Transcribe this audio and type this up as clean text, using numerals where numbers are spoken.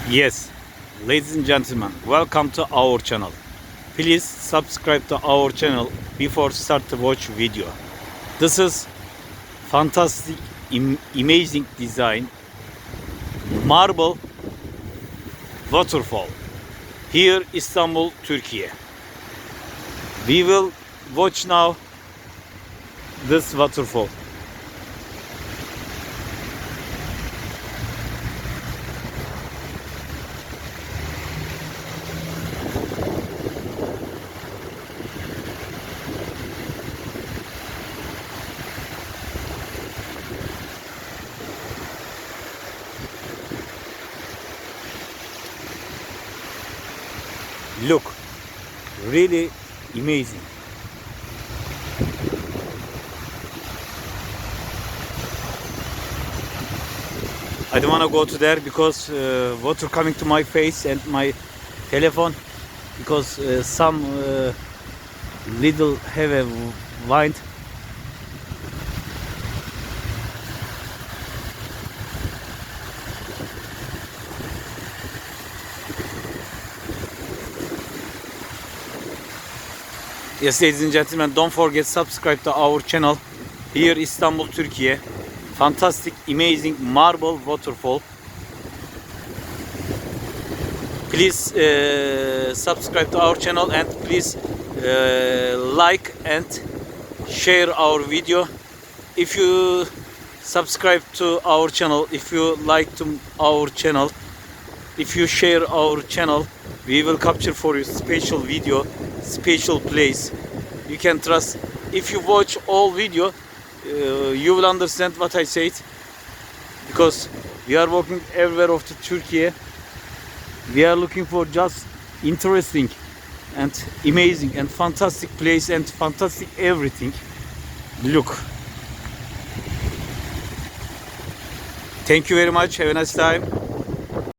Yes, ladies and gentlemen, welcome to our channel. Please subscribe to our channel before start to watch video. This is fantastic, amazing design marble waterfall here Istanbul, Türkiye. We will watch now this waterfall. Look, really amazing. I don't want to go to there because water coming to my face and my telephone because some little have a wind. Yes, ladies and gentlemen, don't forget subscribe to our channel here Istanbul, Türkiye. Fantastic, amazing marble waterfall. Please subscribe to our channel and please like and share our video. If you subscribe to our channel, if you like to our channel, if you share our channel, we will capture for you special video, special place. You can trust. If you watch all video, you will understand what I said, because we are walking everywhere of the Turkey. We are looking for just interesting and amazing and fantastic place and fantastic everything. Look. Thank you very much. Have a nice time.